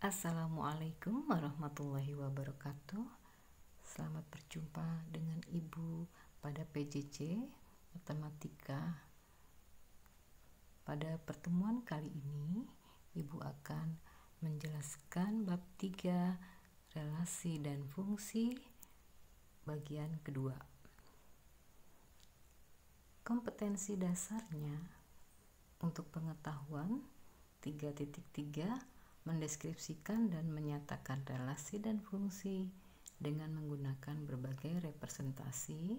Assalamualaikum warahmatullahi wabarakatuh. Selamat berjumpa dengan Ibu pada PJJ Matematika. Pada pertemuan kali ini, Ibu akan menjelaskan bab 3 relasi dan fungsi bagian kedua. Kompetensi dasarnya untuk pengetahuan 3.3 mendeskripsikan dan menyatakan relasi dan fungsi dengan menggunakan berbagai representasi,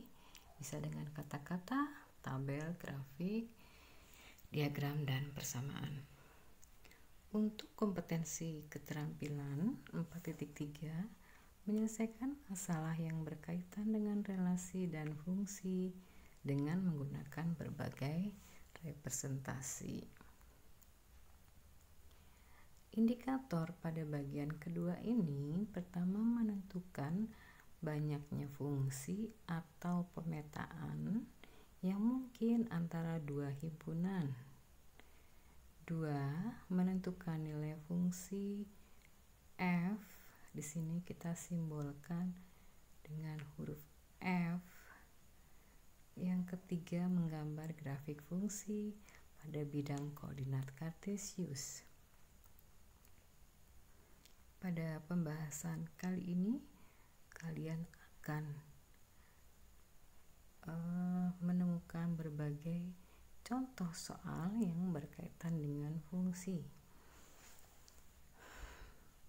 bisa dengan kata-kata, tabel, grafik, diagram, dan persamaan. Untuk kompetensi keterampilan 4.3, menyelesaikan masalah yang berkaitan dengan relasi dan fungsi dengan menggunakan berbagai representasi. Indikator pada bagian kedua ini pertama menentukan banyaknya fungsi atau pemetaan yang mungkin antara dua himpunan. 2. Menentukan nilai fungsi f. Di sini kita simbolkan dengan huruf F. Yang ketiga, menggambar grafik fungsi pada bidang koordinat kartesius. Pada pembahasan kali ini, kalian akan menemukan berbagai contoh soal yang berkaitan dengan fungsi.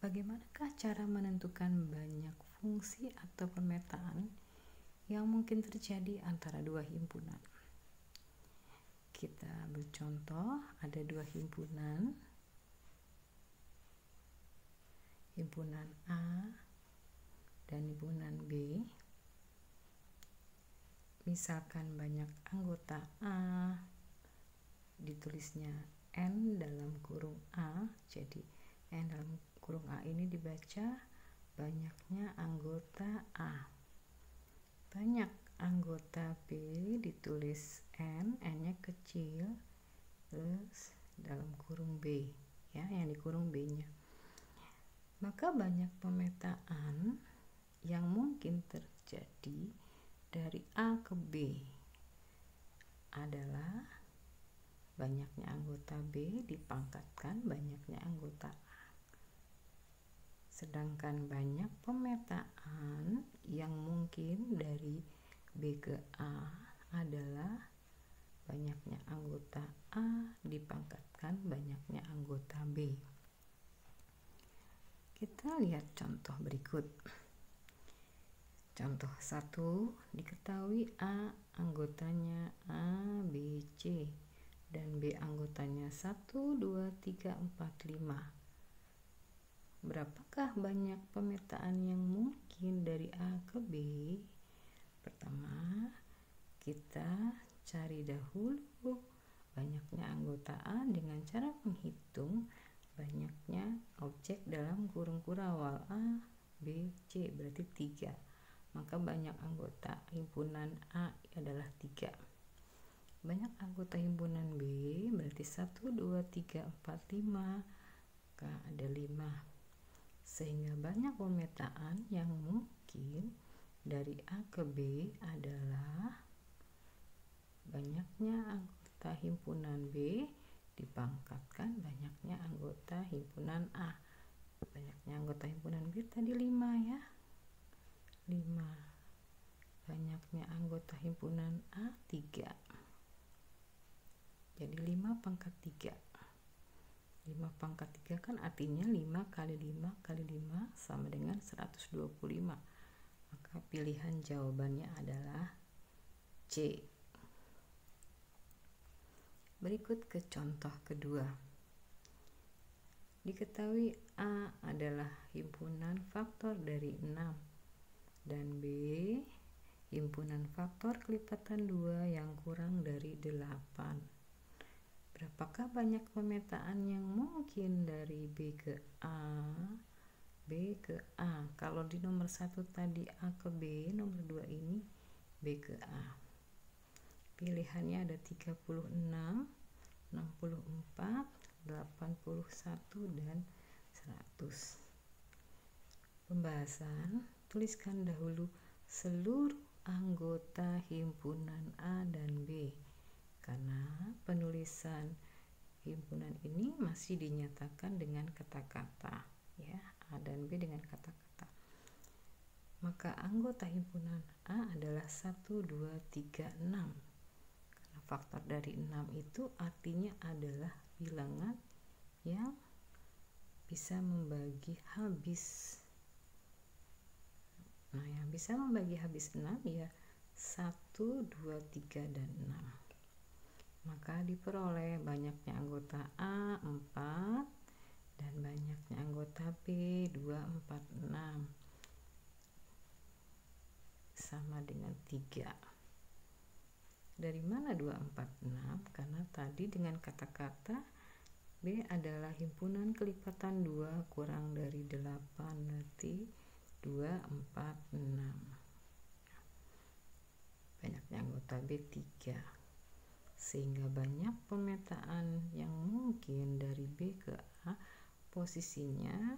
Bagaimanakah cara menentukan banyak fungsi atau pemetaan yang mungkin terjadi antara dua himpunan? Kita bercontoh, ada dua himpunan A dan himpunan B. Misalkan banyak anggota A, ditulisnya N dalam kurung A, jadi N dalam kurung A ini dibaca banyaknya anggota A. Banyak anggota B ditulis N, N-nya kecil, terus dalam kurung B, ya, yang di kurung B-nya. Maka banyak pemetaan yang mungkin terjadi dari A ke B adalah banyaknya anggota B dipangkatkan banyaknya anggota A. Sedangkan banyak pemetaan yang mungkin dari B ke A adalah banyaknya anggota A dipangkatkan banyaknya anggota B. Kita lihat contoh berikut. Contoh 1, diketahui A anggotanya A, B, C dan B anggotanya 1, 2, 3, 4, 5. Berapakah banyak pemetaan yang mungkin dari A ke B? Pertama, kita cari dahulu banyaknya anggota A dengan cara menghitung banyaknya objek dalam kurung kurawal A, B, C, berarti 3. Maka banyak anggota himpunan A adalah 3. Banyak anggota himpunan B berarti 1, 2, 3, 4, 5. Maka ada 5. Sehingga banyak pemetaan yang mungkin dari A ke B adalah banyaknya anggota himpunan B dipangkatkan banyaknya anggota himpunan A. Banyaknya anggota himpunan B tadi 5, ya. 5. Banyaknya anggota himpunan A 3. Jadi 5 pangkat 3. 5 pangkat 3 kan artinya 5 kali 5 kali 5 sama dengan 125. Maka pilihan jawabannya adalah C. Berikut ke contoh kedua. Diketahui A adalah himpunan faktor dari 6 dan B himpunan faktor kelipatan 2 yang kurang dari 8. Berapakah banyak pemetaan yang mungkin dari B ke A, B ke A? Kalau di nomor 1 tadi A ke B, nomor 2 ini B ke A. Pilihannya ada 36, 64, 81, dan 100. Pembahasan, tuliskan dahulu seluruh anggota himpunan A dan B, karena penulisan himpunan ini masih dinyatakan dengan kata-kata, ya, A dan B dengan kata-kata. Maka anggota himpunan A adalah 1, 2, 3, 6. Karena faktor dari 6 itu artinya adalah bilangan yang bisa membagi habis. Nah, yang bisa membagi habis 6 ya 1, 2, 3, dan 6. Maka diperoleh banyaknya anggota A 4 dan banyaknya anggota B 2, 4, 6 sama dengan 3. Dari mana 2, 4, 6? Karena tadi dengan kata-kata B adalah himpunan kelipatan 2 kurang dari 8, berarti 2, 4, 6. Banyaknya anggota B 3. Sehingga banyak pemetaan yang mungkin dari B ke A, posisinya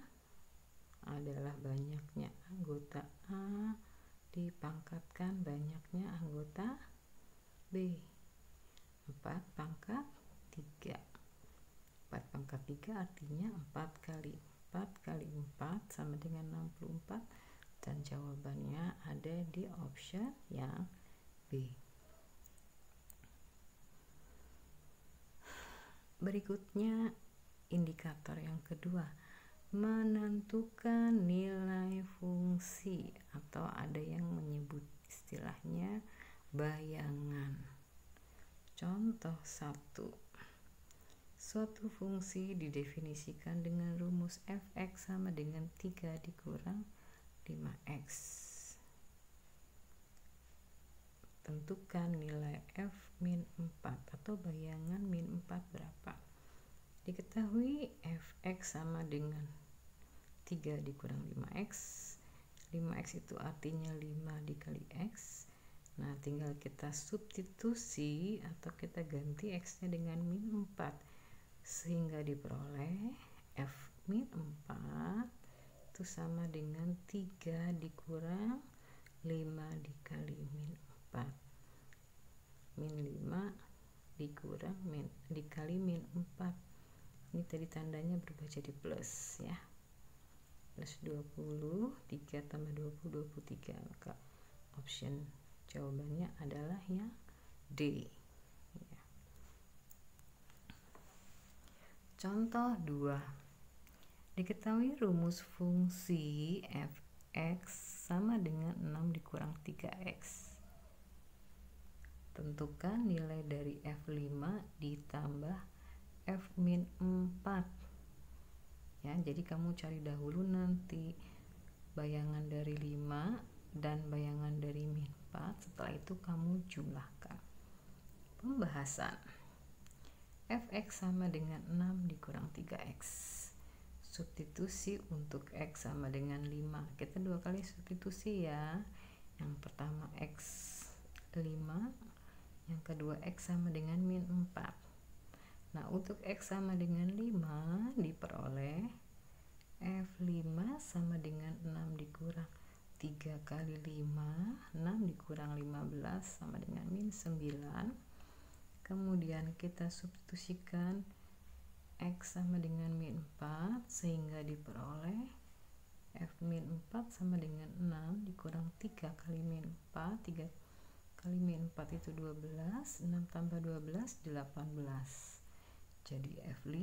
adalah banyaknya anggota A dipangkatkan banyaknya anggota B. 4 pangkat 3. 4 pangkat 3 artinya 4 kali 4 kali 4 sama dengan 64, dan jawabannya ada di option yang B. Berikutnya indikator yang kedua, menentukan nilai fungsi, atau ada yang menyebut istilahnya bayangan. Contoh 1. Suatu fungsi didefinisikan dengan rumus f(x) sama dengan 3 dikurang 5x. Tentukan nilai f min 4 atau bayangan min 4 berapa. Diketahui fx sama dengan 3 dikurang 5x. 5x itu artinya 5 dikali x. Nah, tinggal kita substitusi atau kita ganti x-nya dengan min 4, sehingga diperoleh f min 4 itu sama dengan 3 dikurang 5 dikali min 4. Min 5 dikurang min dikali min 4. Ini tadi tandanya berubah jadi plus, ya. Plus 20, 3 tambah 20, 23. Maka option jawabannya adalah yang D. Ya. Contoh 2. Diketahui rumus fungsi f(x) sama dengan 6 dikurang 3x. Tentukan nilai dari f5 ditambah f min 4. Ya, jadi kamu cari dahulu nanti bayangan dari 5 dan bayangan dari min 4. Setelah itu kamu jumlahkan. Pembahasan, fx sama dengan 6 dikurang 3x. Substitusi untuk x sama dengan 5. Kita 2 kali substitusi, ya. Yang pertama x 5, yang kedua x sama dengan min 4. Nah, untuk x sama dengan 5 diperoleh f5 sama dengan 6 dikurang 3 kali 5, 6 dikurang 15 sama dengan min 9. Kemudian kita substitusikan x sama dengan min 4, sehingga diperoleh f min 4 sama dengan 6 dikurang 3 kali min 4. 3 kali min 4 itu 12, 6 tambah 12, 18. Jadi F5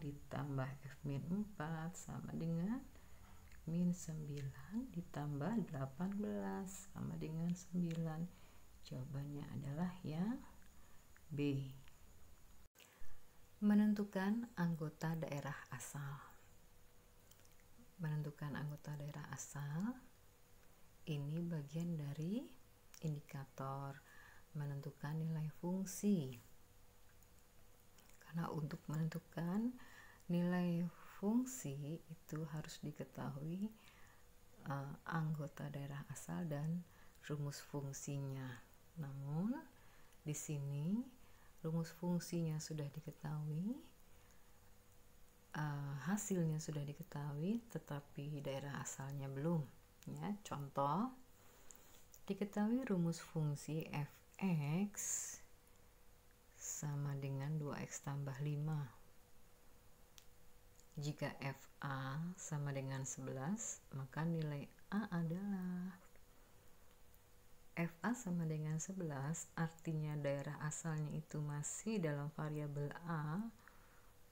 ditambah F min 4 sama dengan min 9 ditambah 18 sama dengan 9. Jawabannya adalah yang B. Menentukan anggota daerah asal. Menentukan anggota daerah asal ini bagian dari indikator menentukan nilai fungsi. Karena untuk menentukan nilai fungsi itu harus diketahui anggota daerah asal dan rumus fungsinya. Namun di sini rumus fungsinya sudah diketahui, hasilnya sudah diketahui tetapi daerah asalnya belum ya. Contoh, diketahui rumus fungsi f(x) sama dengan 2x tambah 5. Jika fa sama dengan 11, maka nilai a adalah fa sama dengan 11, artinya daerah asalnya itu masih dalam variabel a,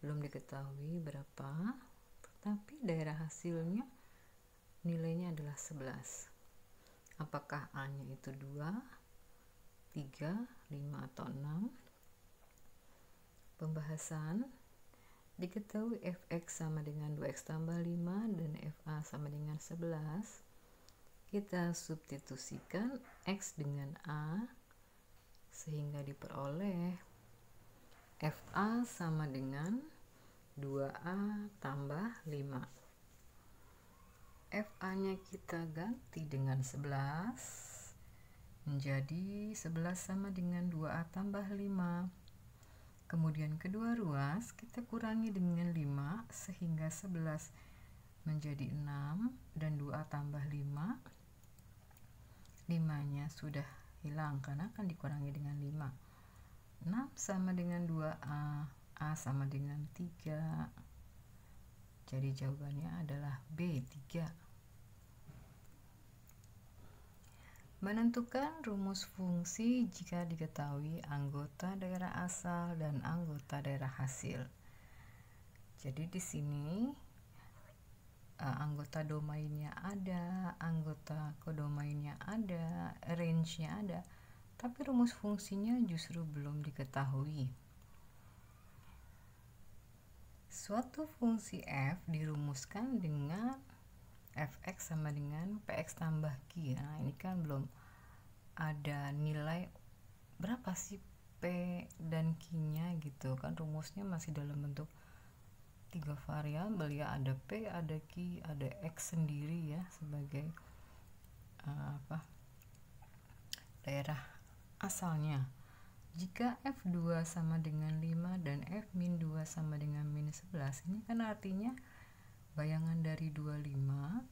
belum diketahui berapa, tetapi daerah hasilnya nilainya adalah 11. Apakah a-nya itu 2, 3, 5, atau 6? Pembahasan, diketahui fx sama dengan 2x tambah 5 dan fa sama dengan 11. Kita substitusikan x dengan a sehingga diperoleh fa sama dengan 2a tambah 5. fa-nya kita ganti dengan 11 menjadi 11 sama dengan 2a tambah 5. Kemudian kedua ruas kita kurangi dengan 5 sehingga 11 menjadi 6 dan 2a tambah 5. 5-nya sudah hilang karena akan dikurangi dengan 5. 6 sama dengan 2a, a sama dengan 3. Jadi jawabannya adalah B, 3. Menentukan rumus fungsi jika diketahui anggota daerah asal dan anggota daerah hasil. Jadi di sini anggota domainnya ada, anggota kodomainnya ada, range-nya ada, tapi rumus fungsinya justru belum diketahui. Suatu fungsi f dirumuskan dengan fx sama dengan px tambah q. Nah, ini kan belum ada nilai berapa sih p dan q-nya gitu kan, rumusnya masih dalam bentuk 3 variabel ya, ada p, ada q, ada x sendiri ya sebagai daerah asalnya. Jika f2 sama dengan 5 dan f-2 sama dengan min 11, ini kan artinya bayangan dari 25,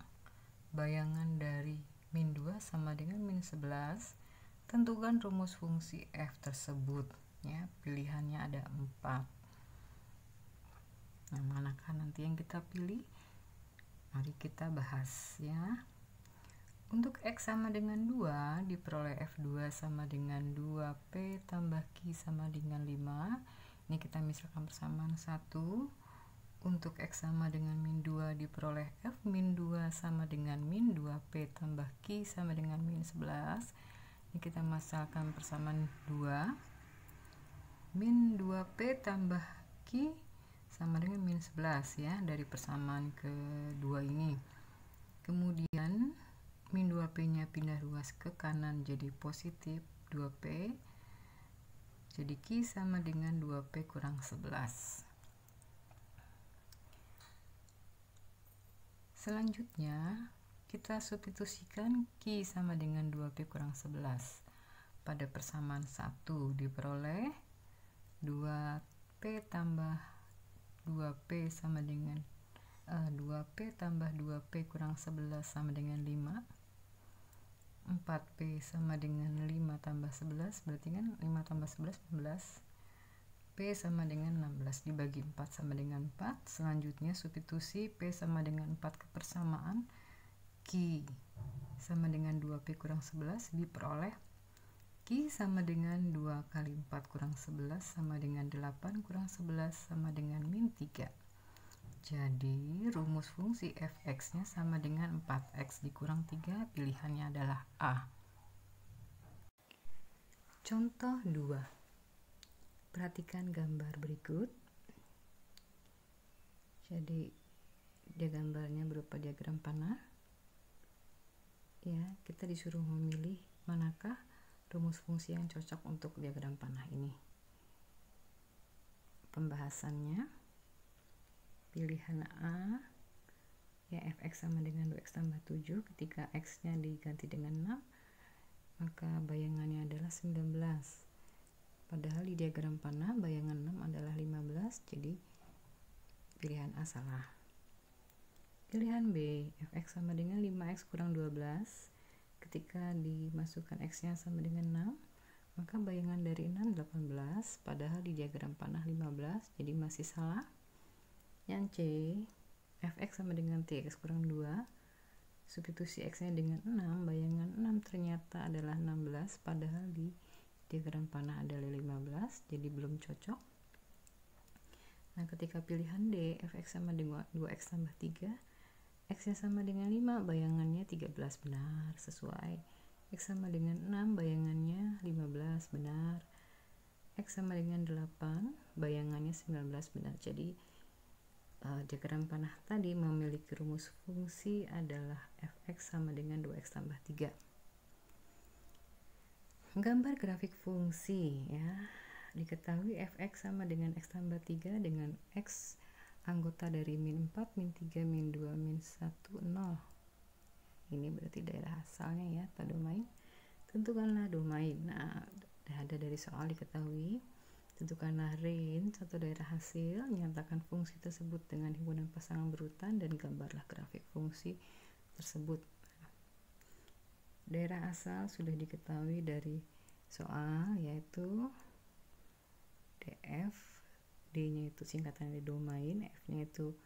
bayangan dari min 2 sama dengan min 11. Tentukan rumus fungsi f tersebut ya. Pilihannya ada 4. Nah, manakah nanti yang kita pilih? Mari kita bahas ya. Untuk x sama dengan 2 diperoleh f2 sama dengan 2p tambah q sama dengan 5. Ini kita misalkan persamaan 1. Untuk x sama dengan min 2 diperoleh f min 2 sama dengan min 2p tambah q sama dengan min 11. Ini kita masalkan persamaan 2. Min 2p tambah q sama dengan min 11 ya, dari persamaan kedua ini. Kemudian min 2p nya pindah ruas ke kanan jadi positif 2p. Jadi q sama dengan 2p kurang 11. Selanjutnya, kita substitusikan q sama dengan 2p kurang 11. Pada persamaan 1 diperoleh 2p tambah 2p sama dengan 2p tambah 2p kurang 11 sama dengan 5. 4p sama dengan 5 tambah 11, berarti kan 5 tambah 11, 15. P sama dengan 16 dibagi 4 sama dengan 4. Selanjutnya substitusi P sama dengan 4 ke persamaan Q sama dengan 2P kurang 11 diperoleh Q sama dengan 2 kali 4 kurang 11 sama dengan 8 kurang 11 sama dengan min 3. Jadi rumus fungsi fx nya sama dengan 4x dikurang 3. Pilihannya adalah A. Contoh 2. Perhatikan gambar berikut. Jadi dia gambarnya berupa diagram panah. Ya, kita disuruh memilih manakah rumus fungsi yang cocok untuk diagram panah ini. Pembahasannya, pilihan A ya, fx sama dengan 2x tambah 7. Ketika x-nya diganti dengan 6, maka bayangannya adalah 19. Padahal di diagram panah bayangan 6 adalah 15, jadi pilihan A salah. Pilihan B, fx sama dengan 5x kurang 12. Ketika dimasukkan x-nya sama dengan 6, maka bayangan dari 6 18, padahal di diagram panah 15, jadi masih salah. Yang C, fx sama dengan 3x kurang 2. Substitusi x-nya dengan 6, bayangan 6 ternyata adalah 16, padahal di diagram panah adalah 15, jadi belum cocok. Nah, ketika pilihan D, fx sama dengan 2x tambah 3, x-nya sama dengan 5, bayangannya 13 benar, sesuai. X sama dengan 6, bayangannya 15 benar. X sama dengan 8, bayangannya 19 benar. Jadi diagram panah tadi memiliki rumus fungsi adalah fx sama dengan 2x tambah 3. Gambar grafik fungsi ya. Diketahui fx sama dengan x tambah 3 dengan x anggota dari min 4, min 3, min 2, min 1, 0. Ini berarti daerah asalnya ya, atau domain. Tentukanlah domain. Nah, ada dari soal diketahui. Tentukanlah range atau daerah hasil, nyatakan fungsi tersebut dengan himpunan pasangan berurutan, dan gambarlah grafik fungsi tersebut. Daerah asal sudah diketahui dari soal, yaitu df, d-nya itu singkatan dari domain, f-nya itu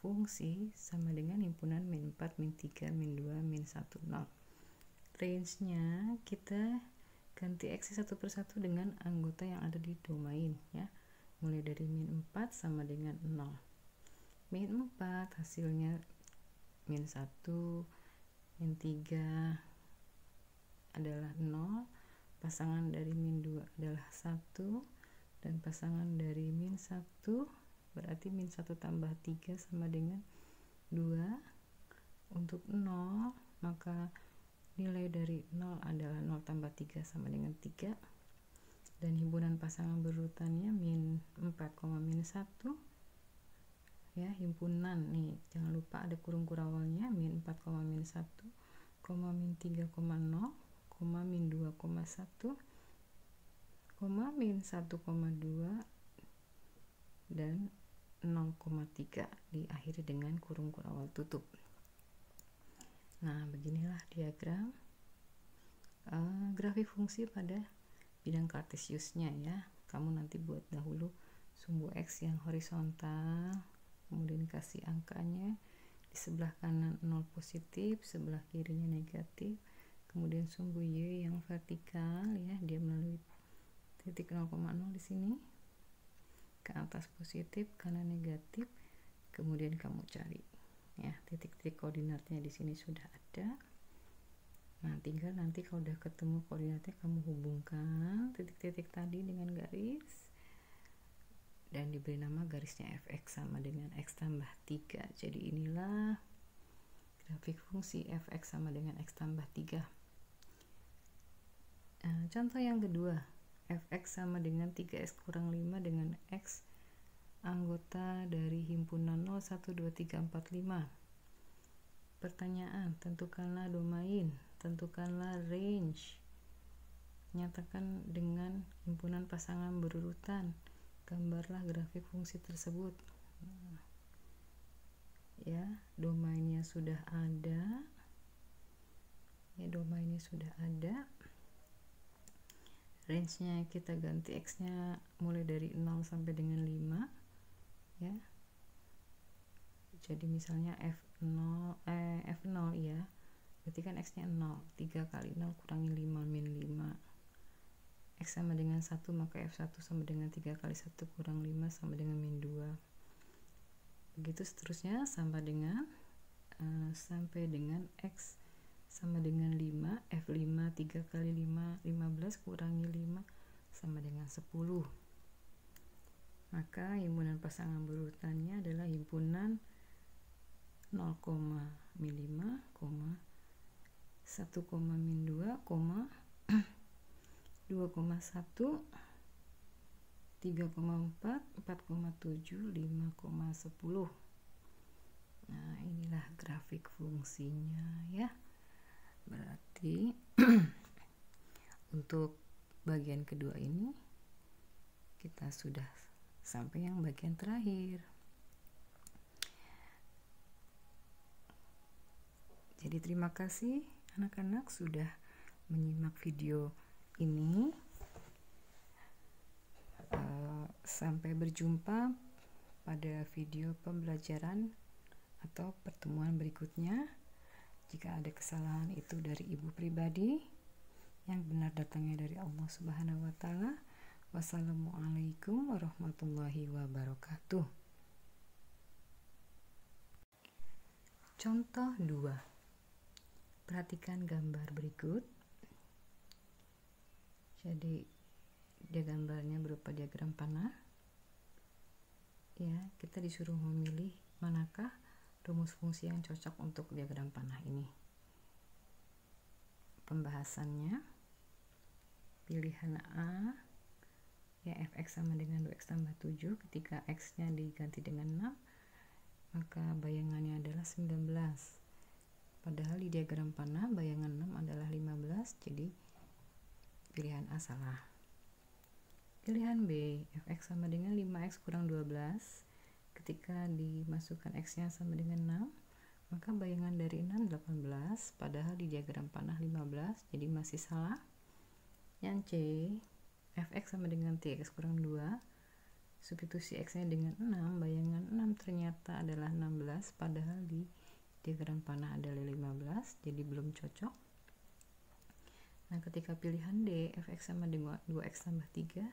fungsi, sama dengan himpunan min 4, min 3, min 2, min 1, 0. Range-nya kita ganti x satu persatu dengan anggota yang ada di domain ya. Mulai dari min 4 sama dengan 0. Min 4 hasilnya min 1, min 3 adalah 0, pasangan dari min 2 adalah 1, dan pasangan dari min 1 berarti min 1 tambah 3 sama dengan 2. Untuk 0 maka nilai dari 0 adalah 0 tambah 3 sama dengan 3, dan himpunan pasangan berurutannya min 4, min 1 ya, himpunan nih, jangan lupa ada kurung kurawalnya, min 4, min 1, min 3, 0, min 2, 1, min 1,2, dan 0,3 diakhiri dengan kurung kurawal tutup. Nah, beginilah diagram grafik fungsi pada bidang kartesiusnya ya. Kamu nanti buat dahulu sumbu x yang horizontal, kemudian kasih angkanya, di sebelah kanan 0 positif, sebelah kirinya negatif, kemudian sumbu y yang vertikal ya, dia melalui titik 0,0 di sini, ke atas positif, kanan negatif, kemudian kamu cari ya titik-titik koordinatnya di sini sudah ada. Nah, tinggal nanti kalau udah ketemu koordinatnya kamu hubungkan titik-titik tadi dengan garis, dan diberi nama garisnya fx sama dengan x tambah 3. Jadi inilah grafik fungsi fx sama dengan x tambah 3. Contoh yang kedua, fx sama dengan 3x kurang 5 dengan x anggota dari himpunan 0, 1, 2, 3, 4, 5. Pertanyaan, tentukanlah domain, tentukanlah range, nyatakan dengan himpunan pasangan berurutan, gambarlah grafik fungsi tersebut. Ya, domainnya sudah ada ya, domainnya sudah ada. Range-nya kita ganti x-nya mulai dari 0 sampai dengan 5 ya. Jadi misalnya f0 ya, berarti kan x-nya 0, 3 kali 0 kurangi 5, min 5. X sama dengan 1, maka f1 sama dengan 3 kali 1 kurang 5 sama dengan min 2. Begitu seterusnya sampai dengan x sama dengan 5, f5 3 kali 5, 15 kurangi 5 sama dengan 10. Maka himpunan pasangan berurutannya adalah himpunan 0, min 5, 1, min 2, 2,1, 3,4, 4,7, 5,10. Nah, inilah grafik fungsinya ya. Berarti untuk bagian kedua ini kita sudah sampai yang bagian terakhir. Jadi terima kasih anak-anak sudah menyimak video ini. Sampai berjumpa pada video pembelajaran atau pertemuan berikutnya. Jika ada kesalahan itu dari ibu pribadi, yang benar datangnya dari Allah Subhanahu wa Ta'ala. Wassalamualaikum warahmatullahi wabarakatuh. Contoh 2. Perhatikan gambar berikut. Jadi dia gambarnya berupa diagram panah. Ya, kita disuruh memilih manakah rumus fungsi yang cocok untuk diagram panah ini. Pembahasannya, pilihan A, ya fx sama dengan 2x tambah 7. Ketika x nya diganti dengan 6, maka bayangannya adalah 19. Padahal di diagram panah bayangan 6 adalah 15, jadi pilihan A salah. Pilihan B, fx sama dengan 5x kurang 12. Ketika dimasukkan x nya sama dengan 6, maka bayangan dari 6 18, padahal di diagram panah 15, jadi masih salah. Yang C, fx sama dengan 3x kurang 2. Substitusi x nya dengan 6, bayangan 6 ternyata adalah 16, padahal di diagram panah adalah 15, jadi belum cocok. Nah, ketika pilihan D, fx sama dengan 2x tambah 3,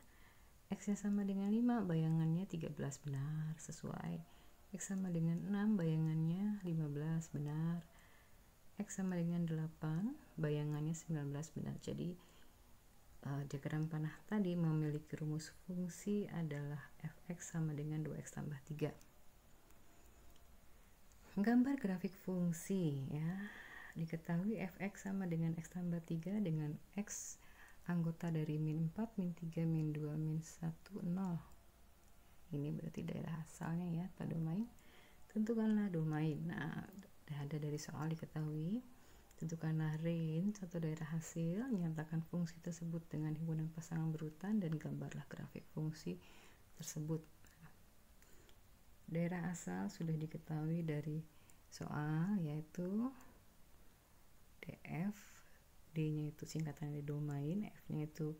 x nya sama dengan 5, bayangannya 13 benar, sesuai. X sama dengan 6, bayangannya 15 benar. X sama dengan 8, bayangannya 19 benar. Jadi diagram panah tadi memiliki rumus fungsi adalah fx sama dengan 2x tambah 3. Gambar grafik fungsi, ya. Diketahui fx sama dengan x tambah 3 dengan x anggota dari min 4, min 3, min 2, min 1, 0. Ini berarti daerah asalnya ya, atau domain. Tentukanlah domain. Nah, ada dari soal diketahui. Tentukanlah range atau daerah hasil, nyatakan fungsi tersebut dengan himpunan pasangan berurutan, dan gambarlah grafik fungsi tersebut. Daerah asal sudah diketahui dari soal, yaitu df, d-nya itu singkatan dari domain, f-nya itu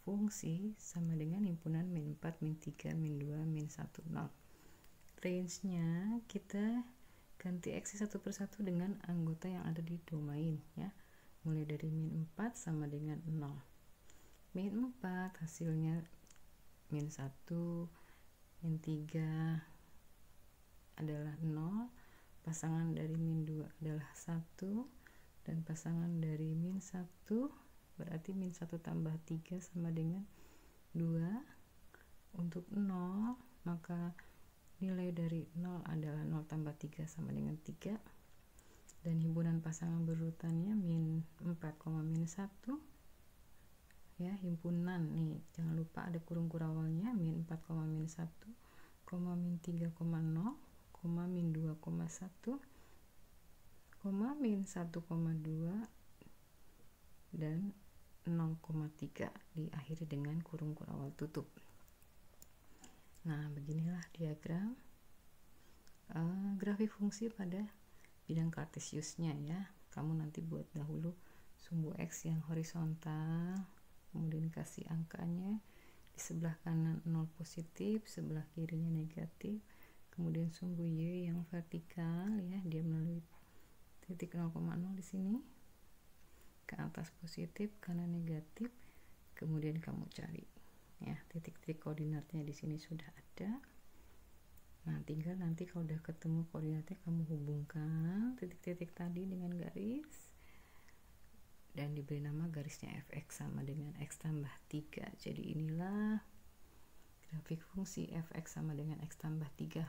fungsi, sama dengan himpunan min 4, min 3, min 2, min 1, 0. Range-nya kita ganti x satu persatu dengan anggota yang ada di domain, ya. Mulai dari min 4 sama dengan 0. Min 4 hasilnya min 1, min 3 adalah 0, pasangan dari min 2 adalah 1, dan pasangan dari min 1 berarti min 1 tambah 3 sama dengan 2. Untuk 0, maka nilai dari 0 adalah 0 tambah 3 sama dengan 3. Dan himpunan pasangan berurutannya min 4, min 1. Ya, himpunan nih, jangan lupa ada kurung kurawalnya, min 4, min 1, min 3, 0, min 2, 1, min 1,2, dan 0,3 diakhiri dengan kurung kurawal tutup. Nah, beginilah diagram grafik fungsi pada bidang kartesiusnya, ya. Kamu nanti buat dahulu sumbu x yang horizontal, kemudian kasih angkanya, di sebelah kanan 0 positif, sebelah kirinya negatif, kemudian sumbu y yang vertikal, ya, dia melalui titik 0,0 di sini, ke atas positif, kanan negatif, kemudian kamu cari, ya, titik-titik koordinatnya di sini sudah ada. Nah, tinggal nanti kalau udah ketemu koordinatnya, kamu hubungkan titik-titik tadi dengan garis, dan diberi nama garisnya fx sama dengan x tambah 3. Jadi inilah grafik fungsi fx sama dengan x tambah 3.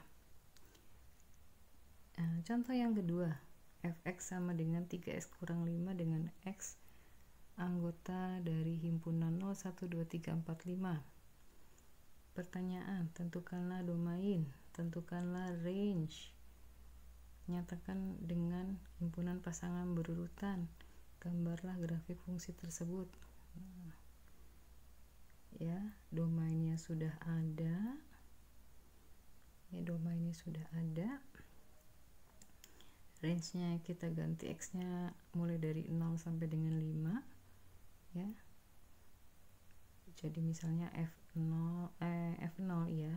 Contoh yang kedua, fx sama dengan 3x kurang 5 dengan x anggota dari himpunan 0, 1, 2, 3, 4, 5. Pertanyaan, tentukanlah domain, tentukanlah range, nyatakan dengan himpunan pasangan berurutan, gambarlah grafik fungsi tersebut. Ya, domainnya sudah ada, ya, domainnya sudah ada. range-nya kita ganti X-nya mulai dari 0 sampai dengan 5 ya. Jadi misalnya F0 ya,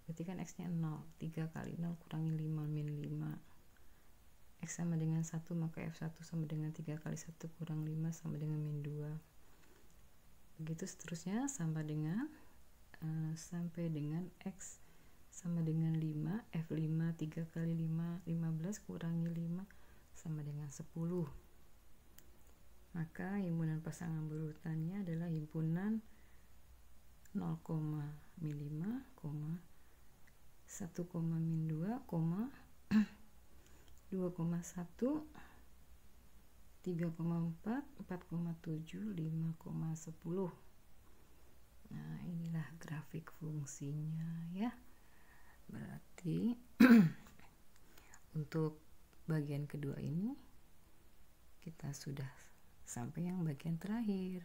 berarti kan X-nya 0, 3 kali 0 kurangi 5 min 5, X sama dengan 1, maka F1 sama dengan 3 kali 1 kurang 5 sama dengan min 2. Begitu seterusnya sampai dengan X sama dengan 5, F5 3 kali 5, 15 kurangi 5 sama dengan 10. Maka himpunan pasangan berurutannya adalah himpunan 0, min 5, 1, min 2, 2,1, 3,4, 4,7, 5,10. Nah, inilah grafik fungsinya ya. Berarti untuk bagian kedua ini kita sudah sampai yang bagian terakhir.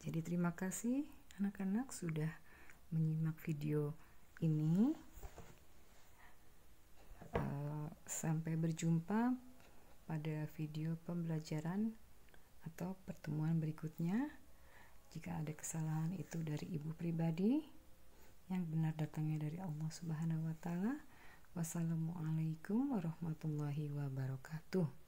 Jadi terima kasih anak-anak sudah menyimak video ini. Sampai berjumpa pada video pembelajaran atau pertemuan berikutnya. Jika ada kesalahan itu dari ibu pribadi, yang benar datangnya dari Allah Subhanahu wa Ta'ala. Wassalamualaikum warahmatullahi wabarakatuh.